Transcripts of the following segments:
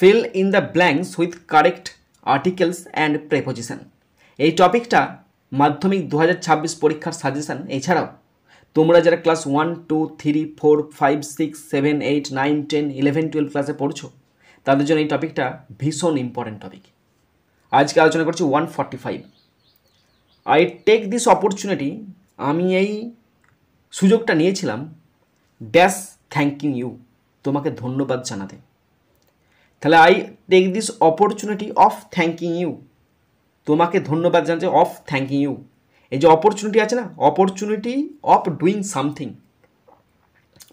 Fill in the blanks with correct articles and preposition. এই টপিকটা মাধ্যমিক 2026 পরীক্ষার সাজেশান। এছাড়াও তোমরা যারা ক্লাস 1, 2, 3, 4, 5, 6, 7, 8, 9, 10, 11, 12 ক্লাসে পড়ছো তাদের জন্য এই টপিকটা ভীষণ ইম্পর্টেন্ট টপিক। আজকে আলোচনা করছি 145। আই টেক দিস অপরচুনিটি, আমি এই সুযোগটা নিয়েছিলাম ড্যাশ থ্যাঙ্কিং ইউ, তোমাকে ধন্যবাদ জানাতে। তাহলে I take this opportunity of thanking you, তোমাকে ধন্যবাদ জানাতে অফ থ্যাঙ্কিং ইউ। এই যে অপরচুনিটি আছে না, অপরচুনিটি অফ ডুইং সামথিং,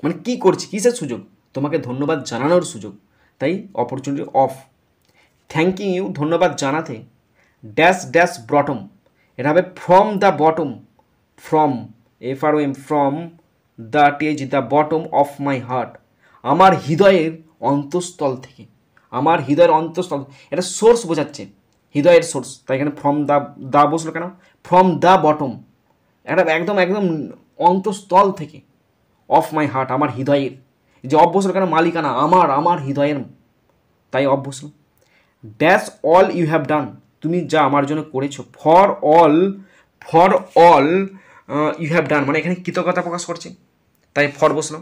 মানে কী করছি, কিসের সুযোগ, তোমাকে ধন্যবাদ জানানোর সুযোগ, তাই অপরচুনিটি অফ। থ্যাঙ্কিং ইউ, ধন্যবাদ জানাতে, ড্যাশ ড্যাশ বটম, এটা হবে from the bottom, from FROM, from the টেজ the bottom of my heart, আমার হৃদয়ের অন্তঃস্থল থেকে, আমার হৃদয়ের অন্তঃস্থল, এটা সোর্স বোঝাচ্ছে, হৃদয়ের সোর্স, তাই এখানে ফ্রম দা বসলো কেন, ফ্রম দ্য বটম, এটা একদম একদম অন্তঃস্থল থেকে, অফ মাই হার্ট, আমার হৃদয়ের, যে অফ বসলো কেন, মালিকানা আমার হৃদয়ের, তাই অফ বসলো। Dash all you have done, তুমি যা আমার জন্য করেছো, for all you have done, মানে এখানে কৃতজ্ঞতা প্রকাশ করছে, তাই ফর বসলো।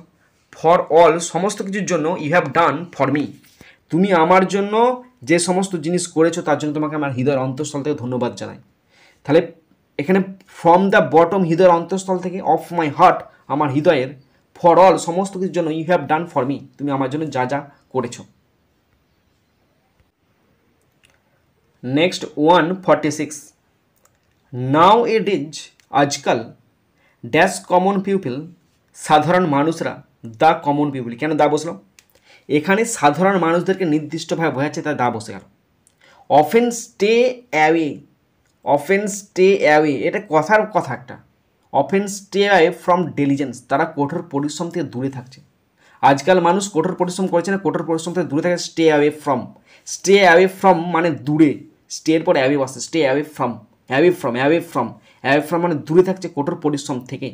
ফর অল, সমস্ত কিছুর জন্য, you have done for me, তুমি আমার জন্য যে সমস্ত জিনিস করেছো তার জন্য তোমাকে আমার হৃদয়ের অন্তঃস্থল থেকে ধন্যবাদ জানাই। তাহলে এখানে ফ্রম দ্য বটম, হৃদয়ের অন্তঃস্থল থেকে, অফ মাই হার্ট, আমার হৃদয়ের, ফর অল, সমস্ত কিছুর জন্য, you have done for me, তুমি আমার জন্য যা যা করেছো। নেক্সট 146, নাও ইট ইজ, আজকাল, ড্যাশ কমন পিপল, সাধারণ মানুষরা, দ্য কমন পিপল, কেন দা বসলো, এখানে সাধারণ মানুষদেরকে নির্দিষ্টভাবে বোঝাচ্ছে, তাই দা বসে গেল। Often stay away, often stay away, এটা কথার কথা একটা, often stay away from diligence, তারা কঠোর পরিশ্রম থেকে দূরে থাকছে। আজকাল মানুষ কঠোর পরিশ্রম করছে না, কঠোর পরিশ্রম থেকে দূরে থাকে। Stay away from, stay away from মানে দূরে, স্টের পর অ্যাওয়ে বসে, stay away from, away from, away from, away from মানে দূরে থাকছে কঠোর পরিশ্রম থেকে।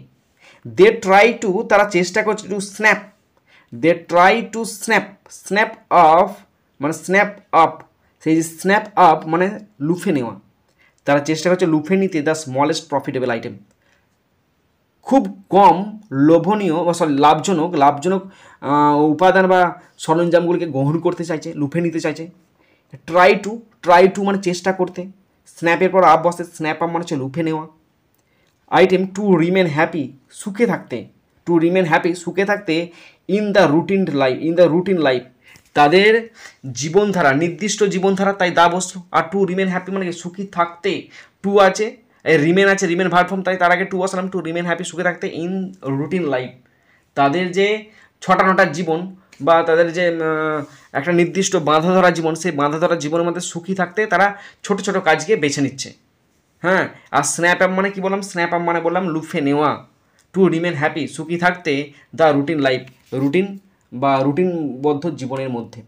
দে ট্রাই টু, তারা চেষ্টা করছে, to snap, they try to snap, snap off মানে স্ন্যাপ আপ, সেই যে স্ন্যাপ আপ মানে লুফে নেওয়া, তারা চেষ্টা করছে লুফে নিতে দ্য স্মলেস্ট প্রফিটেবল আইটেম, খুব কম লোভনীয় বা লাভজনক উপাদান বা সরঞ্জামগুলিকে গ্রহণ করতে চাইছে, লুফে নিতে চাইছে। ট্রাই টু মানে চেষ্টা করতে, স্ন্যাপের পর আপ বসে, স্ন্যাপ আপ মানে হচ্ছে লুফে নেওয়া। আইটেম টু রিমেন হ্যাপি, সুখে থাকতে, টু রিমেন হ্যাপি সুখে থাকতে, ইন দ্য রুটিন লাইফ, তাদের জীবনধারা, নির্দিষ্ট জীবনধারা, তাই দা বসলো। আর টু রিমেন হ্যাপি মানে কি, সুখী থাকতে, টু আছে, রিমেন আছে, রিমেন ভার্ব ফর্ম, তাই তার আগে টু বসালাম, টু রিমেন হ্যাপি সুখে থাকতে, ইন রুটিন লাইফ, তাদের যে ছটা নটার জীবন বা তাদের যে একটা নির্দিষ্ট বাঁধা ধরা জীবন, সেই বাঁধা ধরা জীবনের মধ্যে সুখী থাকতে তারা ছোট ছোট কাজকে বেছে নিচ্ছে। হ্যাঁ, আর স্ন্যাপ অ্যাপ মানে কি বললাম, স্ন্যাপ অ্যাপ মানে বললাম লুফে নেওয়া। টু রিমেন হ্যাপি সুখী থাকতে, দ্য রুটিন লাইফ, রুটিন বা রুটিনবদ্ধ জীবনের মধ্যে।